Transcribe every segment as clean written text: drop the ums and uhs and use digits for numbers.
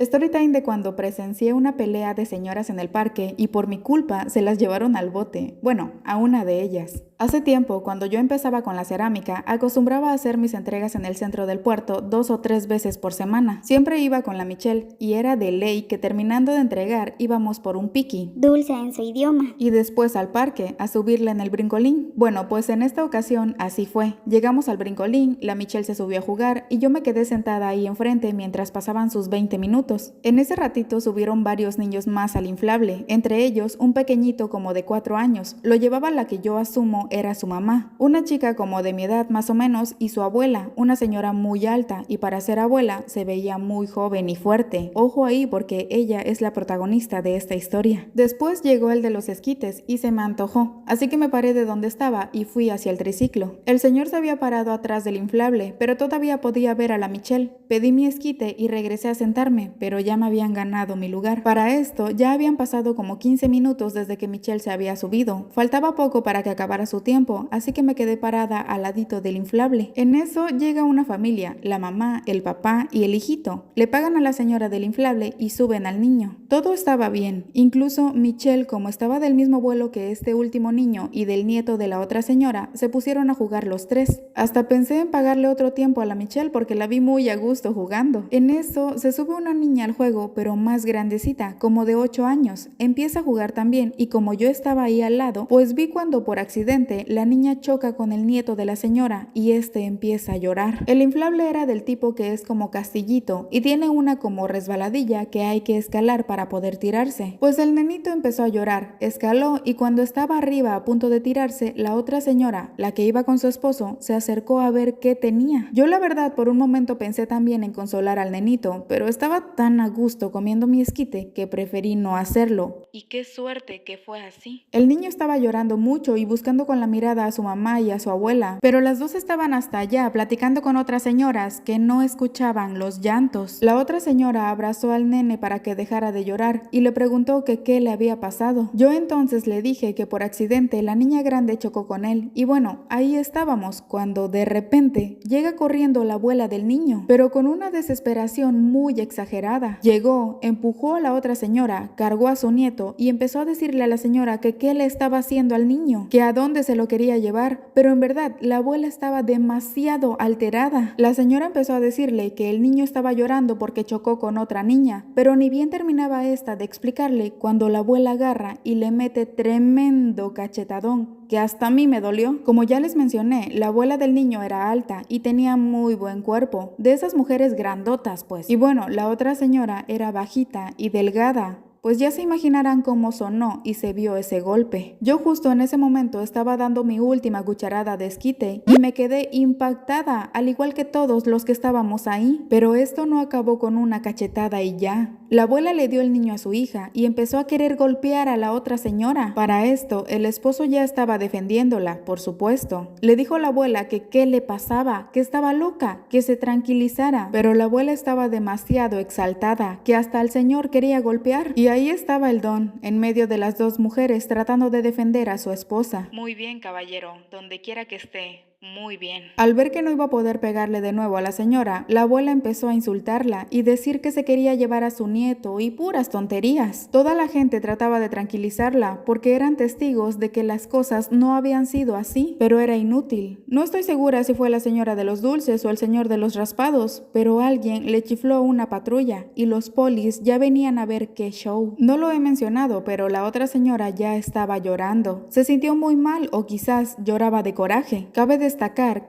Storytime de cuando presencié una pelea de señoras en el parque y por mi culpa se las llevaron al bote. Bueno, a una de ellas. Hace tiempo, cuando yo empezaba con la cerámica, acostumbraba a hacer mis entregas en el centro del puerto 2 o 3 veces por semana. Siempre iba con la Michelle y era de ley que terminando de entregar íbamos por un piqui. Dulce en su idioma. Y después al parque, a subirla en el brincolín. Bueno, pues en esta ocasión así fue. Llegamos al brincolín, la Michelle se subió a jugar y yo me quedé sentada ahí enfrente mientras pasaban sus 20 minutos. En ese ratito subieron varios niños más al inflable, entre ellos un pequeñito como de 4 años. Lo llevaba la que yo asumo era su mamá, una chica como de mi edad más o menos, y su abuela, una señora muy alta y para ser abuela se veía muy joven y fuerte. Ojo ahí porque ella es la protagonista de esta historia. Después llegó el de los esquites y se me antojó, así que me paré de donde estaba y fui hacia el triciclo. El señor se había parado atrás del inflable, pero todavía podía ver a la Michelle. Pedí mi esquite y regresé a sentarme, pero ya me habían ganado mi lugar. Para esto ya habían pasado como 15 minutos desde que Michelle se había subido. Faltaba poco para que acabara su tiempo, así que me quedé parada al ladito del inflable. En eso llega una familia, la mamá, el papá y el hijito. Le pagan a la señora del inflable y suben al niño. Todo estaba bien, incluso Michelle, como estaba del mismo vuelo que este último niño y del nieto de la otra señora, se pusieron a jugar los tres. Hasta pensé en pagarle otro tiempo a la Michelle porque la vi muy a gusto jugando. En eso se sube una niña al juego, pero más grandecita, como de 8 años. Empieza a jugar también y como yo estaba ahí al lado, pues vi cuando por accidente la niña choca con el nieto de la señora y este empieza a llorar. El inflable era del tipo que es como castillito y tiene una como resbaladilla que hay que escalar para poder tirarse. Pues el nenito empezó a llorar, escaló y cuando estaba arriba a punto de tirarse, la otra señora, la que iba con su esposo, se acercó a ver qué tenía. Yo la verdad por un momento pensé también en consolar al nenito, pero estaba tan a gusto comiendo mi esquite que preferí no hacerlo. Y qué suerte que fue así. El niño estaba llorando mucho y buscando con la mirada a su mamá y a su abuela, pero las dos estaban hasta allá platicando con otras señoras que no escuchaban los llantos. La otra señora abrazó al nene para que dejara de llorar y le preguntó que qué le había pasado. Yo entonces le dije que por accidente la niña grande chocó con él y bueno, ahí estábamos cuando de repente llega corriendo la abuela del niño, pero con una desesperación muy exagerada. Llegó, empujó a la otra señora, cargó a su nieto y empezó a decirle a la señora que qué le estaba haciendo al niño, que a dónde se lo quería llevar, pero en verdad la abuela estaba demasiado alterada. La señora empezó a decirle que el niño estaba llorando porque chocó con otra niña, pero ni bien terminaba esta de explicarle cuando la abuela agarra y le mete tremendo cachetadón que hasta a mí me dolió. Como ya les mencioné, la abuela del niño era alta y tenía muy buen cuerpo, de esas mujeres grandotas pues. Y bueno, la otra señora era bajita y delgada. Pues ya se imaginarán cómo sonó y se vio ese golpe. Yo justo en ese momento estaba dando mi última cucharada de esquite y me quedé impactada, al igual que todos los que estábamos ahí. Pero esto no acabó con una cachetada y ya. La abuela le dio el niño a su hija y empezó a querer golpear a la otra señora. Para esto, el esposo ya estaba defendiéndola, por supuesto. Le dijo a la abuela que qué le pasaba, que estaba loca, que se tranquilizara. Pero la abuela estaba demasiado exaltada, que hasta el señor quería golpear. Y ahí estaba el don, en medio de las dos mujeres tratando de defender a su esposa. Muy bien, caballero, donde quiera que esté. Muy bien. Al ver que no iba a poder pegarle de nuevo a la señora, la abuela empezó a insultarla y decir que se quería llevar a su nieto y puras tonterías. Toda la gente trataba de tranquilizarla porque eran testigos de que las cosas no habían sido así, pero era inútil. No estoy segura si fue la señora de los dulces o el señor de los raspados, pero alguien le chifló a una patrulla y los polis ya venían a ver qué show. No lo he mencionado, pero la otra señora ya estaba llorando. Se sintió muy mal o quizás lloraba de coraje. Cabe destacar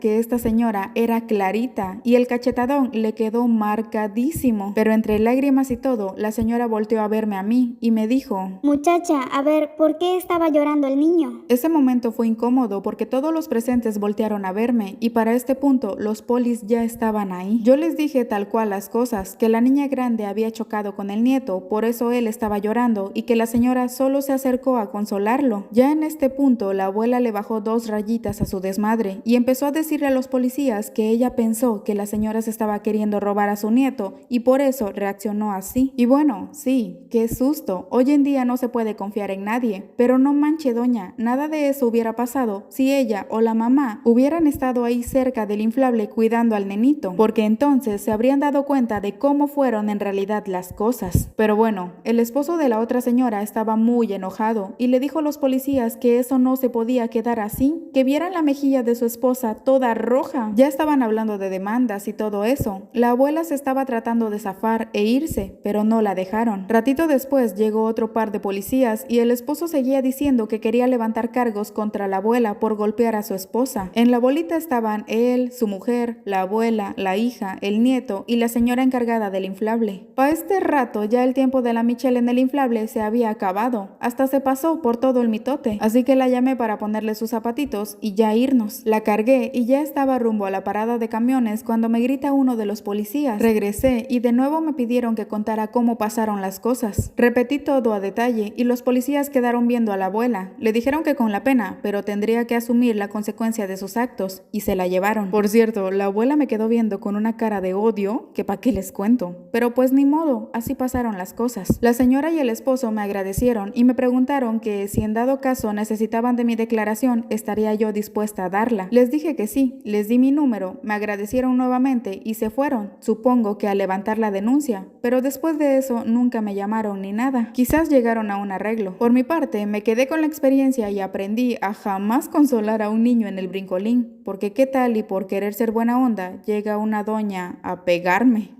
que esta señora era clarita y el cachetadón le quedó marcadísimo, pero entre lágrimas y todo, la señora volteó a verme a mí y me dijo: Muchacha, a ver, ¿por qué estaba llorando el niño? Ese momento fue incómodo porque todos los presentes voltearon a verme y para este punto los polis ya estaban ahí. Yo les dije tal cual las cosas, que la niña grande había chocado con el nieto, por eso él estaba llorando y que la señora solo se acercó a consolarlo. Ya en este punto la abuela le bajó 2 rayitas a su desmadre y y empezó a decirle a los policías que ella pensó que la señora se estaba queriendo robar a su nieto y por eso reaccionó así. Y bueno, sí, qué susto. Hoy en día no se puede confiar en nadie, pero no manche doña, nada de eso hubiera pasado si ella o la mamá hubieran estado ahí cerca del inflable cuidando al nenito, porque entonces se habrían dado cuenta de cómo fueron en realidad las cosas. Pero bueno, el esposo de la otra señora estaba muy enojado y le dijo a los policías que eso no se podía quedar así, que vieran la mejilla de su esposa toda roja. Ya estaban hablando de demandas y todo eso. La abuela se estaba tratando de zafar e irse, pero no la dejaron. Ratito después llegó otro par de policías y el esposo seguía diciendo que quería levantar cargos contra la abuela por golpear a su esposa. En la bolita estaban él, su mujer, la abuela, la hija, el nieto y la señora encargada del inflable. Para este rato ya el tiempo de la Michelle en el inflable se había acabado. Hasta se pasó por todo el mitote. Así que la llamé para ponerle sus zapatitos y ya irnos. La cargué y ya estaba rumbo a la parada de camiones cuando me grita uno de los policías. Regresé y de nuevo me pidieron que contara cómo pasaron las cosas. Repetí todo a detalle y los policías quedaron viendo a la abuela. Le dijeron que con la pena, pero tendría que asumir la consecuencia de sus actos y se la llevaron. Por cierto, la abuela me quedó viendo con una cara de odio que pa' qué les cuento. Pero pues ni modo, así pasaron las cosas. La señora y el esposo me agradecieron y me preguntaron que si en dado caso necesitaban de mi declaración, estaría yo dispuesta a darla. Les dije que sí, les di mi número, me agradecieron nuevamente y se fueron, supongo que a levantar la denuncia, pero después de eso nunca me llamaron ni nada. Quizás llegaron a un arreglo. Por mi parte, me quedé con la experiencia y aprendí a jamás consolar a un niño en el brincolín, porque qué tal y por querer ser buena onda, llega una doña a pegarme.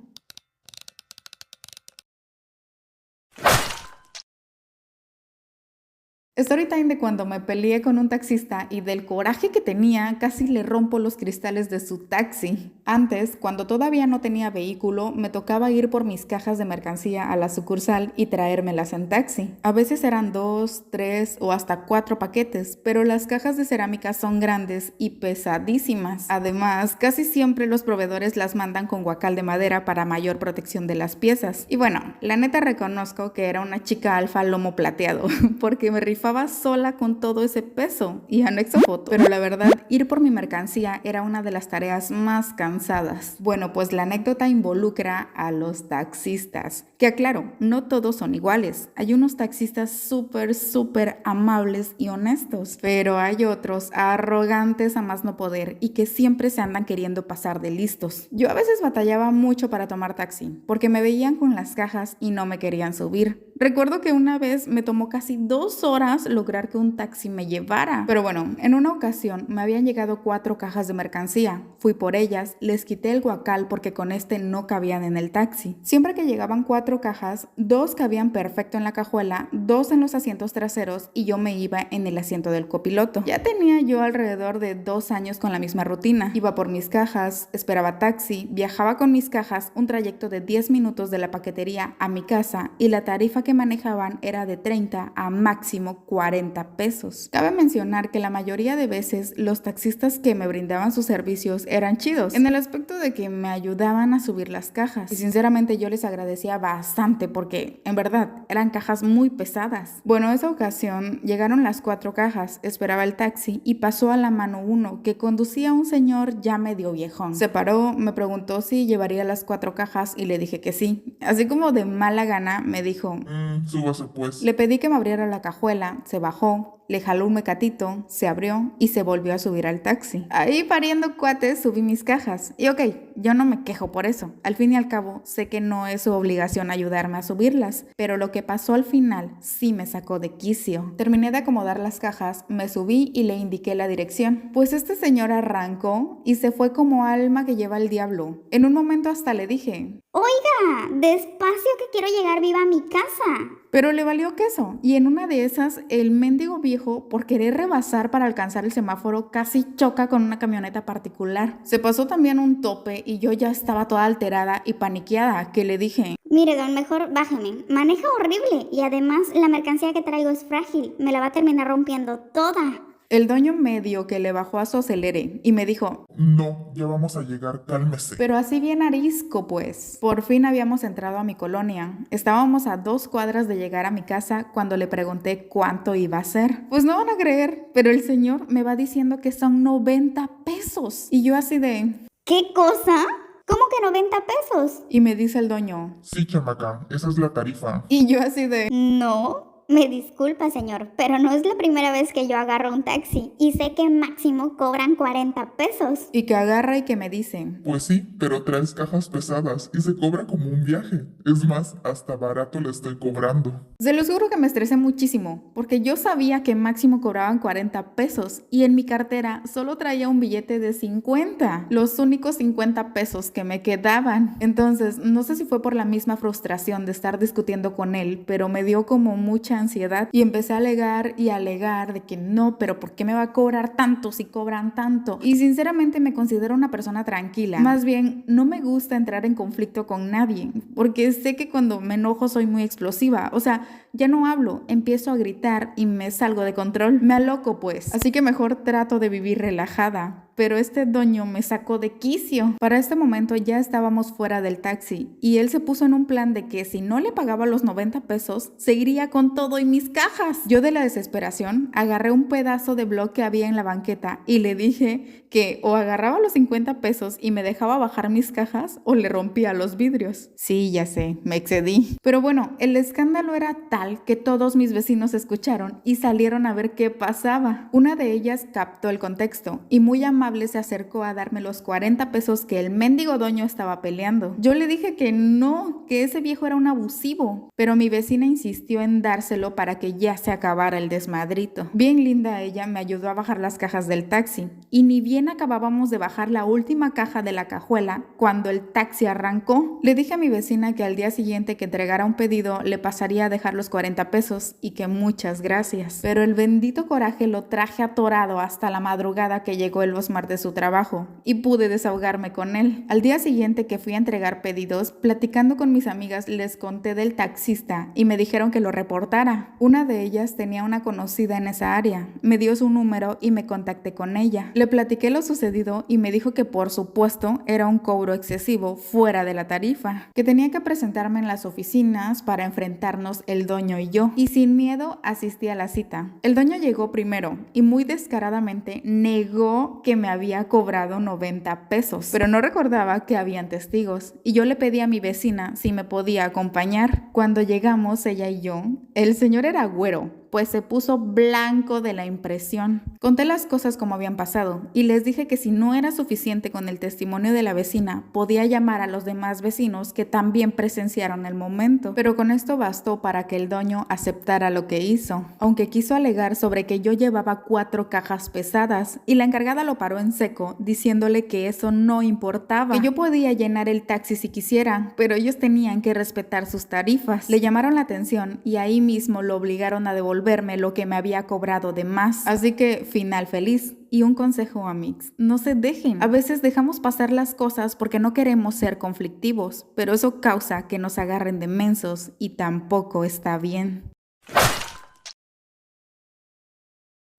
Story time de cuando me peleé con un taxista y del coraje que tenía, casi le rompo los cristales de su taxi. Antes, cuando todavía no tenía vehículo, me tocaba ir por mis cajas de mercancía a la sucursal y traérmelas en taxi. A veces eran 2, 3 o hasta 4 paquetes, pero las cajas de cerámica son grandes y pesadísimas. Además, casi siempre los proveedores las mandan con guacal de madera para mayor protección de las piezas. Y bueno, la neta reconozco que era una chica alfa lomo plateado, porque me rifaba sola con todo ese peso y anexo foto. Pero la verdad, ir por mi mercancía era una de las tareas más cansadas. Bueno, pues la anécdota involucra a los taxistas, que aclaro, no todos son iguales. Hay unos taxistas súper amables y honestos, pero hay otros arrogantes a más no poder y que siempre se andan queriendo pasar de listos. Yo a veces batallaba mucho para tomar taxi, porque me veían con las cajas y no me querían subir. Recuerdo que una vez me tomó casi 2 horas lograr que un taxi me llevara. Pero bueno, en una ocasión me habían llegado 4 cajas de mercancía. Fui por ellas, les quité el guacal porque con este no cabían en el taxi. Siempre que llegaban 4 cajas, 2 cabían perfecto en la cajuela, 2 en los asientos traseros y yo me iba en el asiento del copiloto. Ya tenía yo alrededor de 2 años con la misma rutina. Iba por mis cajas, esperaba taxi, viajaba con mis cajas un trayecto de 10 minutos de la paquetería a mi casa y la tarifa que manejaban era de 30 a máximo 40 pesos. Cabe mencionar que la mayoría de veces los taxistas que me brindaban sus servicios eran chidos, en el aspecto de que me ayudaban a subir las cajas. Y sinceramente yo les agradecía bastante porque, en verdad, eran cajas muy pesadas. Bueno, esa ocasión llegaron las 4 cajas, esperaba el taxi y pasó a la mano uno que conducía a un señor ya medio viejón. Se paró, me preguntó si llevaría las 4 cajas y le dije que sí. Así como de mala gana me dijo, súbase pues. Le pedí que me abriera la cajuela, se bajó, le jaló un mecatito, se abrió y se volvió a subir al taxi. Ahí pariendo cuates subí mis cajas. Y ok, yo no me quejo por eso. Al fin y al cabo, sé que no es su obligación ayudarme a subirlas, pero lo que pasó al final sí me sacó de quicio. Terminé de acomodar las cajas, me subí y le indiqué la dirección. Pues este señor arrancó y se fue como alma que lleva el diablo. En un momento hasta le dije, Oiga, despacio que quiero llegar viva a mi casa. pero le valió queso. Y en una de esas, el mendigo viejo, por querer rebasar para alcanzar el semáforo, casi choca con una camioneta particular. Se pasó también un tope y yo ya estaba toda alterada y paniqueada, que le dije, Mire, don, mejor bájeme. Maneja horrible y además la mercancía que traigo es frágil. Me la va a terminar rompiendo toda. El dueño medio que le bajó a su acelere y me dijo: No, ya vamos a llegar, cálmese. pero así bien arisco, pues. Por fin habíamos entrado a mi colonia. Estábamos a 2 cuadras de llegar a mi casa cuando le pregunté cuánto iba a ser. Pues no van a creer, pero el señor me va diciendo que son 90 pesos. Y yo así de... ¿Qué cosa? ¿Cómo que 90 pesos? Y me dice el dueño... Sí, chamaca, esa es la tarifa. Y yo así de... No, me disculpa, señor, pero no es la primera vez que yo agarro un taxi y sé que máximo cobran 40 pesos. Y que agarra y que me dice... Pues sí, pero traes cajas pesadas y se cobra como un viaje. Es más, hasta barato le estoy cobrando. Se los juro que me estresé muchísimo, porque yo sabía que máximo cobraban 40 pesos y en mi cartera solo traía un billete de 50, los únicos 50 pesos que me quedaban. Entonces, no sé si fue por la misma frustración de estar discutiendo con él, pero me dio como mucha ansiedad y empecé a alegar de que no, pero ¿por qué me va a cobrar tanto si cobran tanto? Y sinceramente me considero una persona tranquila. Más bien, no me gusta entrar en conflicto con nadie, porque sé que cuando me enojo soy muy explosiva. O sea, ya no hablo, empiezo a gritar y me salgo de control. Me aloco, pues. Así que mejor trato de vivir relajada. Pero este dueño me sacó de quicio. Para este momento ya estábamos fuera del taxi y él se puso en un plan de que si no le pagaba los 90 pesos, se iría con todo y mis cajas. Yo de la desesperación agarré un pedazo de bloque que había en la banqueta y le dije que o agarraba los 50 pesos y me dejaba bajar mis cajas o le rompía los vidrios. Sí, ya sé, me excedí. Pero bueno, el escándalo era tal que todos mis vecinos escucharon y salieron a ver qué pasaba. Una de ellas captó el contexto y muy amable se acercó a darme los 40 pesos que el mendigo dueño estaba peleando. Yo le dije que no, que ese viejo era un abusivo, pero mi vecina insistió en dárselo para que ya se acabara el desmadrito. Bien linda ella me ayudó a bajar las cajas del taxi y ni bien acabábamos de bajar la última caja de la cajuela cuando el taxi arrancó. Le dije a mi vecina que al día siguiente que entregara un pedido le pasaría a dejar los 40 pesos y que muchas gracias. Pero el bendito coraje lo traje atorado hasta la madrugada que llegó el Osmar de su trabajo y pude desahogarme con él. Al día siguiente que fui a entregar pedidos, platicando con mis amigas les conté del taxista y me dijeron que lo reportara. Una de ellas tenía una conocida en esa área, me dio su número y me contacté con ella. Le platiqué lo sucedido y me dijo que por supuesto era un cobro excesivo fuera de la tarifa, que tenía que presentarme en las oficinas para enfrentarnos el dueño y yo, y sin miedo asistí a la cita. El dueño llegó primero y muy descaradamente negó que me había cobrado 90 pesos, pero no recordaba que habían testigos y yo le pedí a mi vecina si me podía acompañar. Cuando llegamos ella y yo, el señor era güero, pues se puso blanco de la impresión. Conté las cosas como habían pasado y les dije que si no era suficiente con el testimonio de la vecina, podía llamar a los demás vecinos que también presenciaron el momento, pero con esto bastó para que el dueño aceptara lo que hizo, aunque quiso alegar sobre que yo llevaba 4 cajas pesadas y la encargada lo paró en seco, diciéndole que eso no importaba, que yo podía llenar el taxi si quisiera, pero ellos tenían que respetar sus tarifas. Le llamaron la atención y ahí mismo lo obligaron a devolverme lo que me había cobrado de más. Así que final feliz. Y un consejo, amigos, no se dejen. A veces dejamos pasar las cosas porque no queremos ser conflictivos, pero eso causa que nos agarren de mensos y tampoco está bien.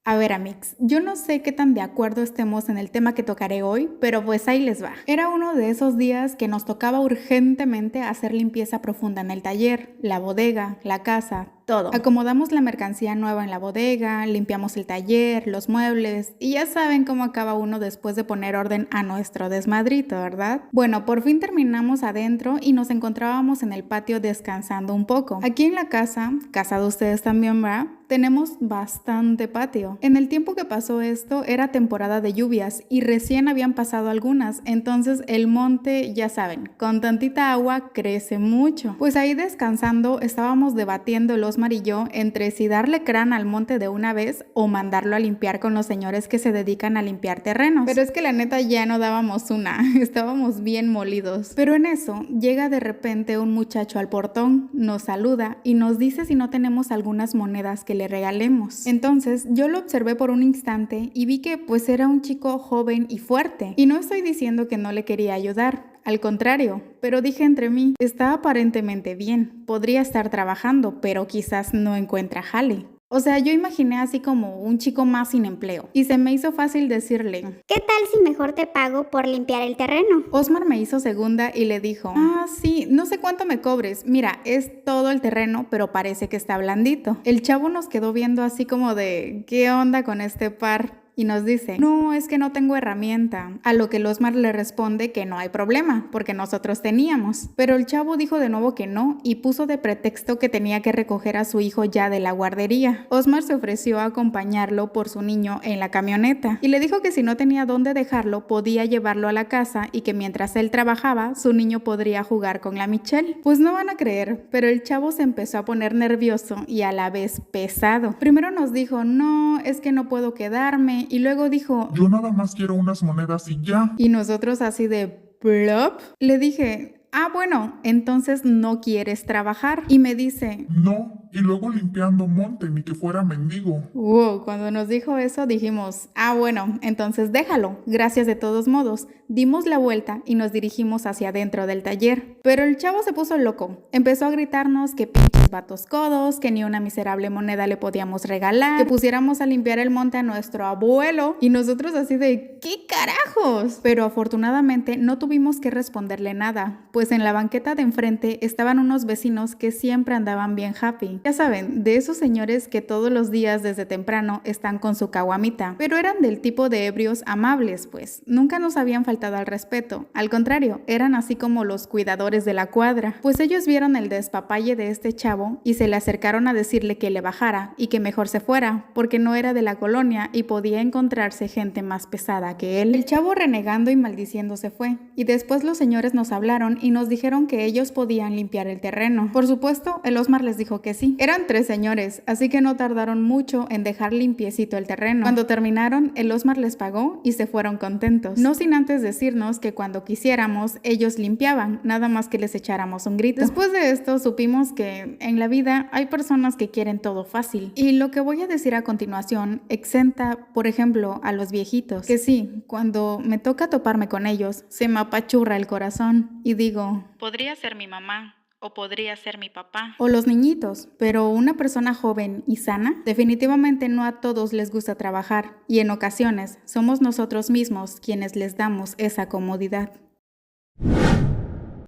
A ver, amigos, yo no sé qué tan de acuerdo estemos en el tema que tocaré hoy, pero pues ahí les va. Era uno de esos días que nos tocaba urgentemente hacer limpieza profunda en el taller, la bodega, la casa, todo. Acomodamos la mercancía nueva en la bodega, limpiamos el taller, los muebles y ya saben cómo acaba uno después de poner orden a nuestro desmadrito, ¿verdad? Bueno, por fin terminamos adentro y nos encontrábamos en el patio descansando un poco. Aquí en la casa de ustedes también, ¿verdad? Tenemos bastante patio. En el tiempo que pasó esto era temporada de lluvias y recién habían pasado algunas, entonces el monte, ya saben, con tantita agua crece mucho. Pues ahí descansando estábamos debatiendo los Osmar y yo entre si darle crán al monte de una vez o mandarlo a limpiar con los señores que se dedican a limpiar terrenos. Pero es que la neta ya no dábamos una, estábamos bien molidos. Pero en eso llega de repente un muchacho al portón, nos saluda y nos dice si no tenemos algunas monedas que le regalemos. Entonces yo lo observé por un instante y vi que pues era un chico joven y fuerte. Y no estoy diciendo que no le quería ayudar. Al contrario, pero dije entre mí, está aparentemente bien, podría estar trabajando, pero quizás no encuentra jale. O sea, yo imaginé así como un chico más sin empleo y se me hizo fácil decirle. ¿Qué tal si mejor te pago por limpiar el terreno? Osmar me hizo segunda y le dijo, sí, no sé cuánto me cobres, mira, es todo el terreno, pero parece que está blandito. El chavo nos quedó viendo así como de, ¿qué onda con este par? Y nos dice, no, es que no tengo herramienta. A lo que el Osmar le responde que no hay problema, porque nosotros teníamos. Pero el chavo dijo de nuevo que no y puso de pretexto que tenía que recoger a su hijo ya de la guardería. Osmar se ofreció a acompañarlo por su niño en la camioneta y le dijo que si no tenía dónde dejarlo, podía llevarlo a la casa y que mientras él trabajaba, su niño podría jugar con la Michelle. Pues no van a creer, pero el chavo se empezó a poner nervioso y a la vez pesado. Primero nos dijo, no, es que no puedo quedarme. Y luego dijo, Yo nada más quiero unas monedas y ya. y nosotros así de plop. Le dije, bueno, entonces no quieres trabajar. Y me dice, No, y luego limpiando monte, ni que fuera mendigo. wow, cuando nos dijo eso dijimos, bueno, entonces déjalo, gracias de todos modos. Dimos la vuelta y nos dirigimos hacia adentro del taller. Pero el chavo se puso loco, empezó a gritarnos que pinches vatos codos, que ni una miserable moneda le podíamos regalar, que pusiéramos a limpiar el monte a nuestro abuelo. Y nosotros así de, ¿qué carajos? Pero afortunadamente no tuvimos que responderle nada, pues en la banqueta de enfrente estaban unos vecinos que siempre andaban bien happy. Ya saben, de esos señores que todos los días desde temprano están con su caguamita, pero eran del tipo de ebrios amables, pues nunca nos habían faltado al respeto. Al contrario, eran así como los cuidadores de la cuadra, pues ellos vieron el despapalle de este chavo y se le acercaron a decirle que le bajara y que mejor se fuera, porque no era de la colonia y podía encontrarse gente más pesada que él. El chavo renegando y maldiciendo se fue, y después los señores nos hablaron y nos dijeron que ellos podían limpiar el terreno. Por supuesto, el Osmar les dijo que sí. Eran 3 señores, así que no tardaron mucho en dejar limpiecito el terreno. Cuando terminaron, el Osmar les pagó y se fueron contentos, no sin antes decirnos que cuando quisiéramos, ellos limpiaban, nada más que les echáramos un grito. Después de esto, supimos que en la vida hay personas que quieren todo fácil. Y lo que voy a decir a continuación exenta, por ejemplo, a los viejitos, que sí, cuando me toca toparme con ellos, se me apachurra el corazón y digo, podría ser mi mamá. O podría ser mi papá. O los niñitos, pero una persona joven y sana, definitivamente no a todos les gusta trabajar y en ocasiones somos nosotros mismos quienes les damos esa comodidad.